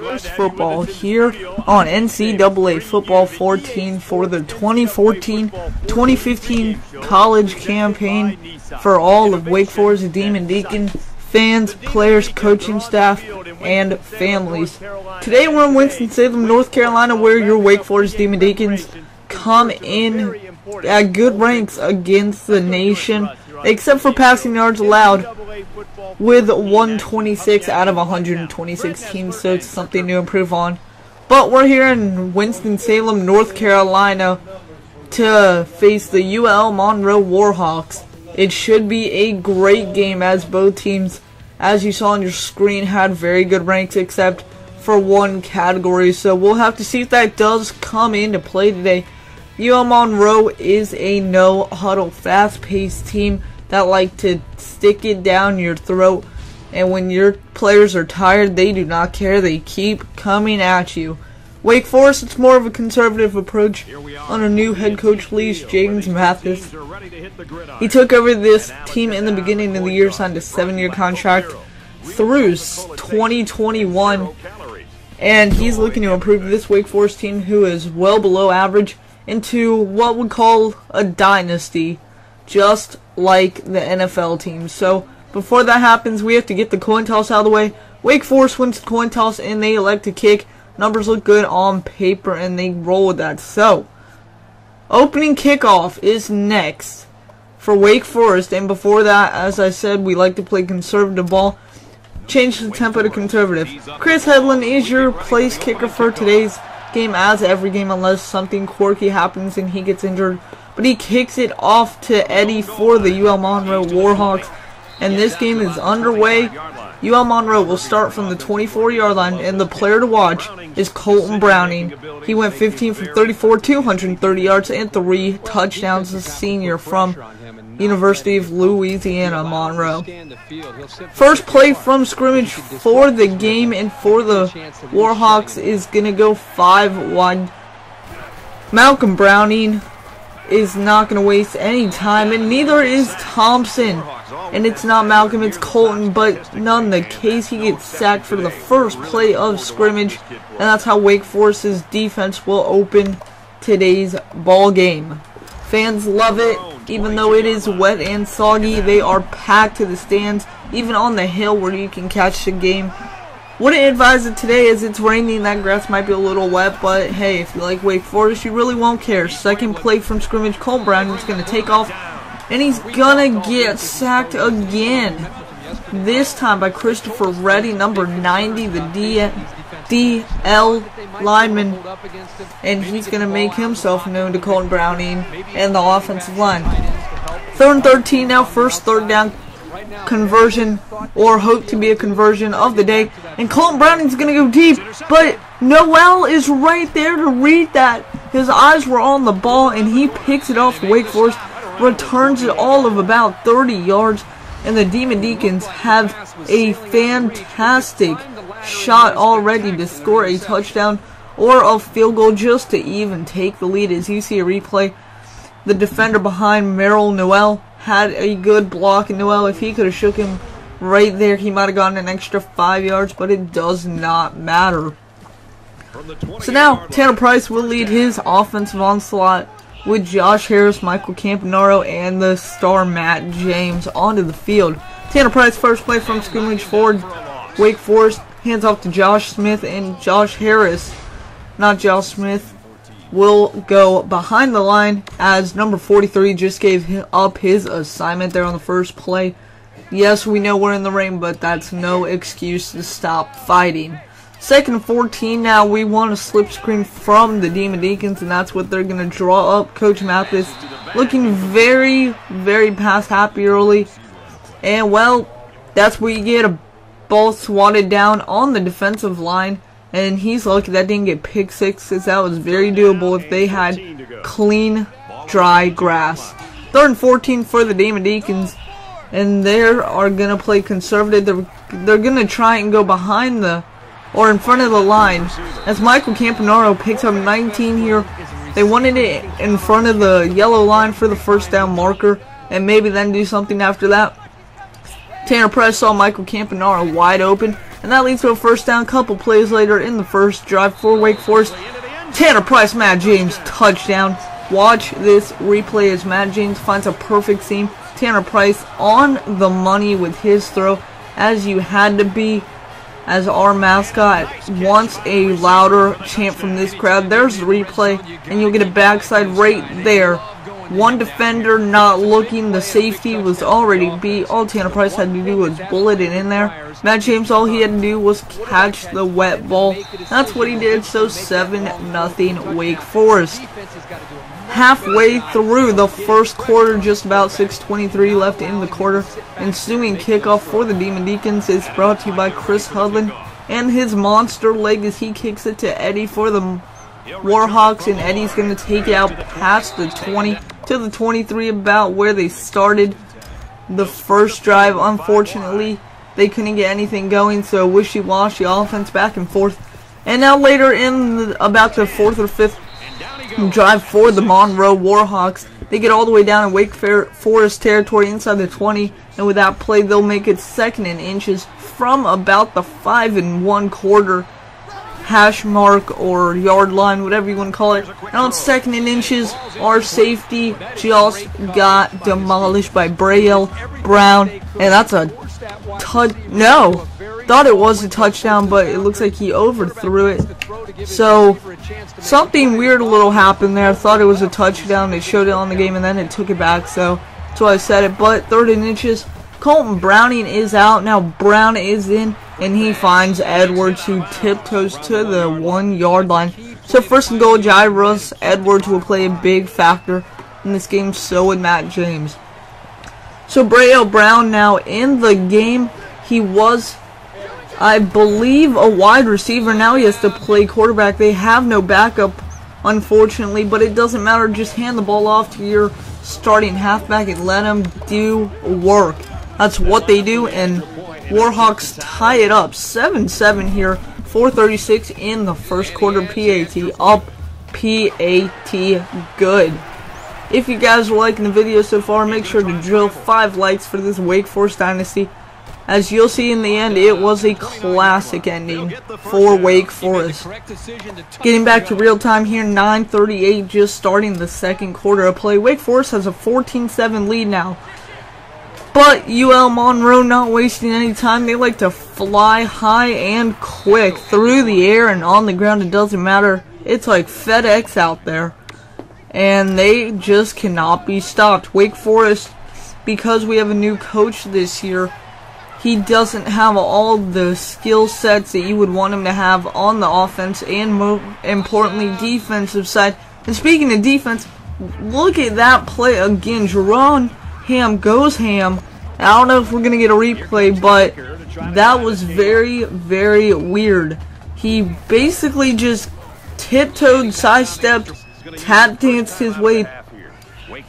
First football here on NCAA Football 14 for the 2014-2015 college campaign for all of Wake Forest Demon Deacons fans, players, coaching staff, and families. Today we're in Winston-Salem, North Carolina, where your Wake Forest Demon Deacons come in at good ranks against the nation, except for passing yards allowed, with 126 out of 126 teams, so it's something to improve on. But we're here in Winston-Salem, North Carolina, to face the UL Monroe Warhawks. It should be a great game, as both teams, as you saw on your screen, had very good ranks except for one category. So we'll have to see if that does come into play today. UL Monroe is a no-huddle, fast-paced team that like to stick it down your throat, and when your players are tired, they do not care. They keep coming at you. Wake Forest, it's more of a conservative approach under new head coach James Mathis. He took over this team in the beginning of the year, signed a 7-year contract through 2021, and he's looking to improve this Wake Forest team, who is well below average, into what we call a dynasty, just like the NFL teams. So before that happens, we have to get the coin toss out of the way. Wake Forest wins the coin toss and they elect to kick. Numbers look good on paper and they roll with that. So opening kickoff is next for Wake Forest, and before that, as I said, we like to play conservative ball. Change the tempo to conservative. Chris Hedlund is your place kicker for today's game, as every game, unless something quirky happens and he gets injured. But he kicks it off to Eddie for the UL Monroe Warhawks, and this game is underway. UL Monroe will start from the 24-yard line, and the player to watch is Colton Browning. He went 15 for 34, 230 yards, and 3 touchdowns. A senior from University of Louisiana, Monroe. First play from scrimmage for the game and for the Warhawks is going to go 5 wide. Malcolm Browning is not going to waste any time, and neither is Thompson. And it's not Malcolm, it's Colton, but none the case, he gets sacked for the first play of scrimmage, and that's how Wake Forest's defense will open today's ball game. Fans love it, even though it is wet and soggy. They are packed to the stands, even on the hill where you can catch the game. Wouldn't advise it today as it's raining. That grass might be a little wet, but hey, if you like Wake Forest, you really won't care. Second play from scrimmage, Colton Brown is going to take off, and he's going to get sacked again. This time by Christopher Reddy, number 90, the DL lineman, and he's going to make himself known to Colton Browning and the offensive line. 3rd and 13 now, first third down conversion, or hope to be a conversion of the day, and Colton Browning's going to go deep, but Noel is right there to read that. His eyes were on the ball, and he picks it off. Wake Forest returns it all of about 30 yards, and the Demon Deacons have a fantastic shot already to score a touchdown or a field goal just to even take the lead. As you see a replay, the defender behind Merrill Noel had a good block, and Noel, if he could have shook him right there, he might have gotten an extra 5 yards, but it does not matter. So now Tanner Price will lead his offensive onslaught with Josh Harris, Michael Campanaro, and the star Matt James onto the field. Tanner Price, first play from scrimmage for Wake Forest, hands off to Josh Smith, and Josh Harris, not Josh Smith, will go behind the line as number 43 just gave up his assignment there on the first play. Yes, we know we're in the rain, but that's no excuse to stop fighting. 2nd and 14 now. We want a slip screen from the Demon Deacons, and that's what they're going to draw up. Coach Mathis looking very, very pass happy early, and well, that's where you get a ball swatted down on the defensive line. And he's lucky that didn't get pick six, because that was very doable if they had clean, dry grass. 3rd and 14 for the Demon Deacons, and they are going to play conservative. They're going to try and go behind or in front of the line, as Michael Campanaro picks up 19 here. They wanted it in front of the yellow line for the first down marker, and maybe then do something after that. Tanner Price saw Michael Campanaro wide open, and that leads to a first down. Couple plays later in the first drive for Wake Forest, Tanner Price, Matt James, touchdown. Watch this replay as Matt James finds a perfect seam. Tanner Price on the money with his throw, as you had to be, as our mascot wants a louder chant from this crowd. There's the replay, and you'll get a backside right there. One defender not looking, the safety was already beat. All Tanner Price had to do was bullet it in there. Matt James, all he had to do was catch the wet ball. That's what he did, so 7-0 Wake Forest. Halfway through the first quarter, just about 6:23 left in the quarter. Ensuing kickoff for the Demon Deacons is brought to you by Chris Hudlin and his monster leg as he kicks it to Eddie for the Warhawks, and Eddie's going to take it out past the 20 to the 23, about where they started the first drive. Unfortunately, they couldn't get anything going, so wishy-washy offense back and forth. And now later in about the 4th or 5th drive for the Monroe Warhawks, they get all the way down in Wake Forest territory inside the 20, and with that play, they'll make it 2nd and inches from about the 5 1/4 hash mark or yard line, whatever you want to call it. Now it's 2nd and inches. Our safety just got demolished by Braille Brown, and that's a no, thought it was a touchdown, but it looks like he overthrew it. So something weird a little happened there. I thought it was a touchdown. They showed it on the game and then it took it back, so that's why I said it. But 3rd and inches. Colton Browning is out. Now Brown is in, and he finds Edwards, who tiptoes to the 1 yard line. So 1st and goal, Jairus Edwards will play a big factor in this game, so would Matt James. So Braille Brown now in the game. He was, I believe, a wide receiver. Now he has to play quarterback. They have no backup, unfortunately, but it doesn't matter. Just hand the ball off to your starting halfback and let him do work. That's what they do, and Warhawks tie it up 7-7 here. 4:36 in the first quarter. PAT up. PAT good. If you guys are liking the video so far, make sure to drill 5 likes for this Wake Forest Dynasty. As you'll see in the end, it was a classic ending for Wake Forest. Getting back to real time here, 9:38 just starting the second quarter of play. Wake Forest has a 14-7 lead now. But UL Monroe not wasting any time. They like to fly high and quick through the air and on the ground. It doesn't matter. It's like FedEx out there. And they just cannot be stopped. Wake Forest, because we have a new coach this year, he doesn't have all the skill sets that you would want him to have on the offense and, more importantly, defensive side. And speaking of defense, look at that play again. Jerron Ham goes ham. I don't know if we're going to get a replay, but that was very, very weird. He basically just tiptoed, sidestepped, tap danced his way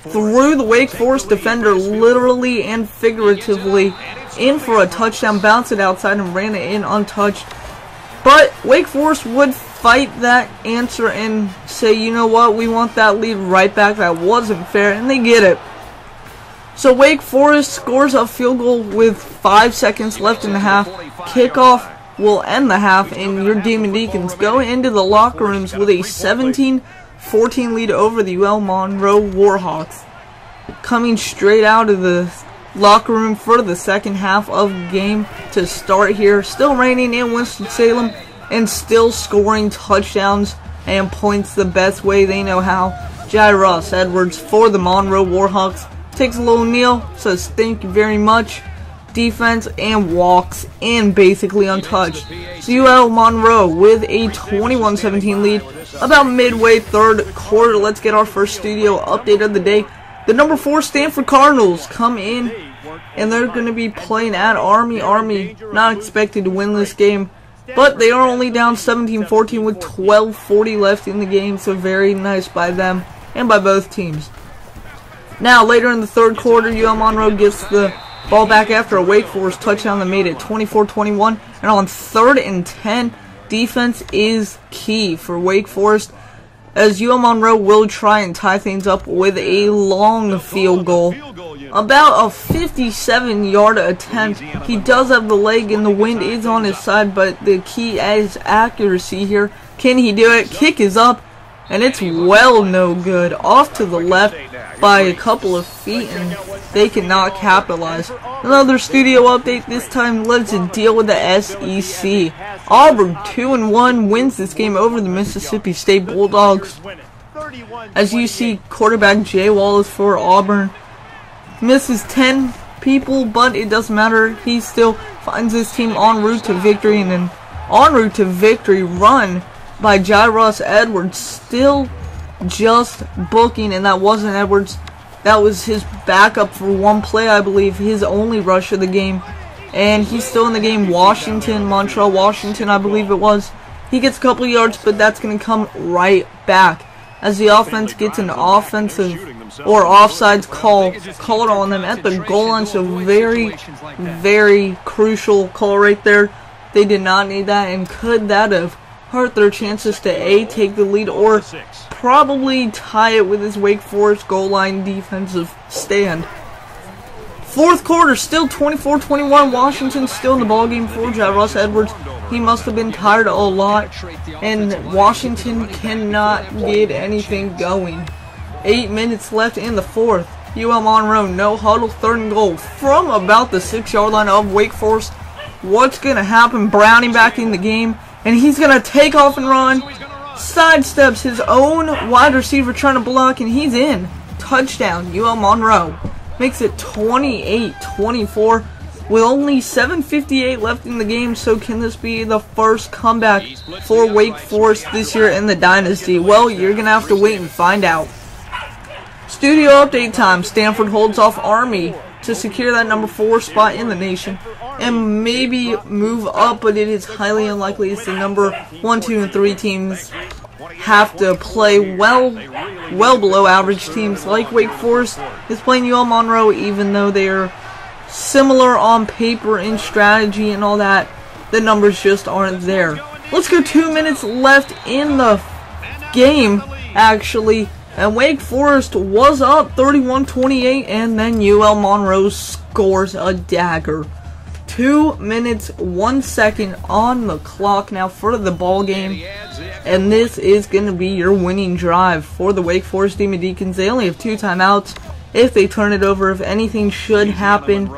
through the Wake Forest defender, literally and figuratively, in for a touchdown, bounced it outside and ran it in untouched. But Wake Forest would fight that answer and say, you know what, we want that lead right back. That wasn't fair, and they get it. So Wake Forest scores a field goal with 5 seconds left in the half. Kickoff will end the half, and your Demon Deacons go into the locker rooms with a 17-14 lead over the UL Monroe Warhawks. Coming straight out of the locker room for the second half of the game to start here. Still raining in Winston-Salem and still scoring touchdowns and points the best way they know how. Jairus Edwards for the Monroe Warhawks takes a little kneel, says thank you very much, defense, and walks in basically untouched. So UL Monroe with a 21-17 lead about midway third quarter. Let's get our first studio update of the day. The number 4 Stanford Cardinals come in, and they're going to be playing at Army. Army not expected to win this game, but they are only down 17-14 with 12:40 left in the game, so very nice by them and by both teams. Now, later in the third quarter, UL Monroe gets the ball back after a Wake Forest touchdown that made it 24-21, and on 3rd and 10, defense is key for Wake Forest, as UL Monroe will try and tie things up with a long field goal. about a 57-yard attempt. He does have the leg and the wind is on his side, but the key is accuracy here. Can he do it? Kick is up, and it's well no good. Off to the left by a couple of feet, and they cannot capitalize. Another studio update. This time, let's deal with the SEC. Auburn, 2-1, wins this game over the Mississippi State Bulldogs. As you see, quarterback Jay Wallace for Auburn misses 10 people, but it doesn't matter. He still finds his team en route to victory, and an en route to victory run by Jairus Edwards, still just booking, and that wasn't Edwards. That was his backup for one play, I believe, his only rush of the game. And he's still in the game. Montreal, Washington, I believe it was. He gets a couple yards, but that's going to come right back as the offense gets an offensive or offsides call called on them at the goal line. So very, very crucial call right there. They did not need that, and could that have hurt their chances to A, take the lead, or probably tie it with his Wake Forest goal line defensive stand. Fourth quarter, still 24-21. Washington still in the ballgame for Jairus Edwards. He must have been tired a lot, and Washington cannot get anything going. 8 minutes left in the fourth. UL Monroe, no huddle, 3rd and goal from about the 6-yard line of Wake Forest. What's going to happen? Browning back in the game, and he's going to take off and run. Sidesteps his own wide receiver trying to block, and he's in. Touchdown, UL Monroe. Makes it 28-24 with only 7:58 left in the game. So can this be the first comeback for Wake Forest this year in the Dynasty? Well, you're going to have to wait and find out. Studio update time. Stanford holds off Army to secure that number 4 spot in the nation and maybe move up, but it is highly unlikely. It's the number 1, 2, and 3 teams have to play well below average teams like Wake Forest is playing UL Monroe, even though they are similar on paper in strategy and all that. The numbers just aren't there. Let's go. 2 minutes left in the game, actually, and Wake Forest was up 31-28, and then UL Monroe scores a dagger. 2 minutes, 1 second on the clock now for the ball game, and this is going to be your winning drive for the Wake Forest Demon Deacons. They only have 2 timeouts. If they turn it over, if anything should happen,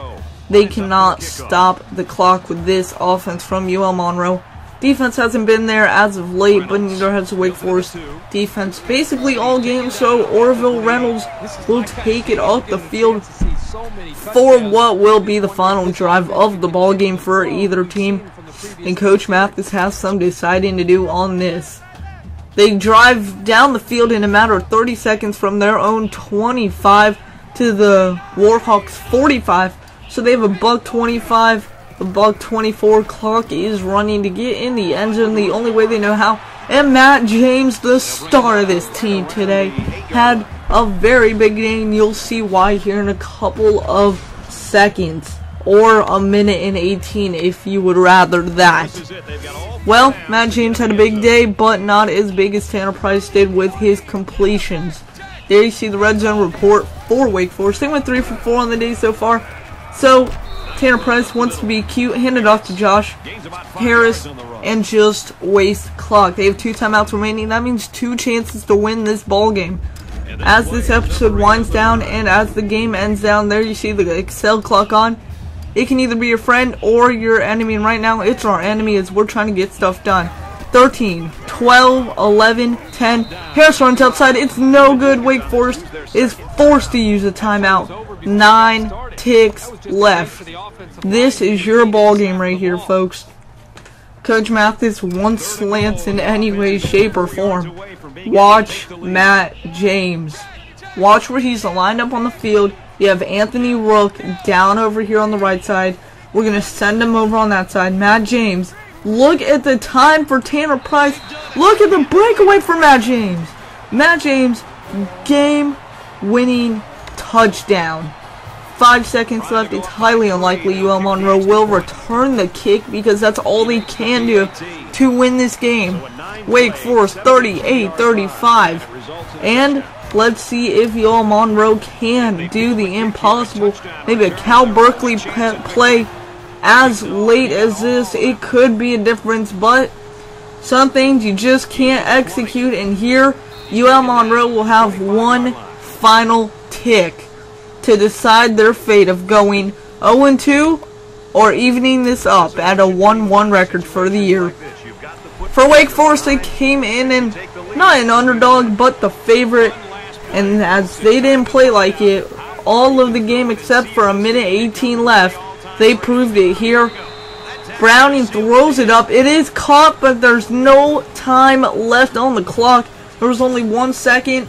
they cannot stop the clock with this offense from UL Monroe. Defense hasn't been there as of late, but neither has the Wake Forest defense basically all game, so Orville Reynolds will take it up the field for what will be the final drive of the ball game for either team. And Coach Mathis has some deciding to do on this. They drive down the field in a matter of 30 seconds from their own 25 to the Warhawks 45. So they have a $1:25, a $1:24. Clock is running to get in the end zone the only way they know how. And Matt James, the star of this team today, had a very big game. You'll see why here in a couple of seconds, or a minute and 18 if you would rather that. Well, Matt James had a big day, but not as big as Tanner Price did with his completions. There you see the red zone report for Wake Forest. They went 3 for 4 on the day so far. So Tanner Price wants to be cute, hand it off to Josh Harris, and just waste clock. They have 2 timeouts remaining. That means 2 chances to win this ball game. As this episode winds down and as the game ends down, there you see the Excel clock on. It can either be your friend or your enemy, and right now it's our enemy as we're trying to get stuff done. 13, 12, 11, 10. Harris runs outside. It's no good. Wake Forest is forced to use a timeout. 9 ticks left. This is your ball game right here, folks. Coach Mathis wants slants in any way, shape, or form. Watch Matt James. Watch where he's lined up on the field. You have Anthony Rook down over here on the right side. We're going to send him over on that side. Matt James. Look at the time for Tanner Price. Look at the breakaway for Matt James. Matt James, game-winning touchdown. 5 seconds left. It's highly unlikely UL Monroe will return the kick because that's all they can do to win this game. Wake Forest 38-35. And Let's see if UL Monroe can do the impossible. Maybe a Cal Berkeley play as late as this. It could be a difference, but some things you just can't execute. And here, UL Monroe will have one final tick to decide their fate of going 0-2 or evening this up at a 1-1 record for the year. For Wake Forest, they came in and not an underdog, but the favorite. And as they didn't play like it all of the game except for a minute 18 left, they proved it here. Browning throws it up. It is caught, but there's no time left on the clock. There was only 1 second.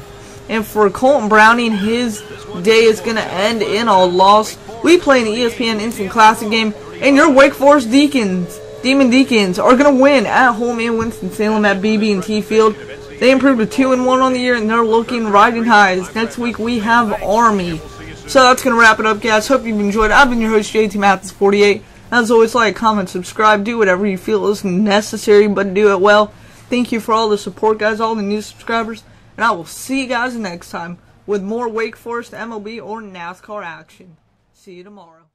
And for Colton Browning, his day is going to end in a loss. We play in the ESPN Instant Classic game, and your Wake Forest Demon Deacons, are going to win at home in Winston-Salem at BB&T Field. They improved to 2-1 on the year, and they're looking riding highs. Next week, we have Army. So that's going to wrap it up, guys. Hope you've enjoyed. I've been your host, JT Mathis48. As always, like, comment, subscribe, do whatever you feel is necessary, but do it well. Thank you for all the support, guys, all the new subscribers. And I will see you guys next time with more Wake Forest MLB or NASCAR action. See you tomorrow.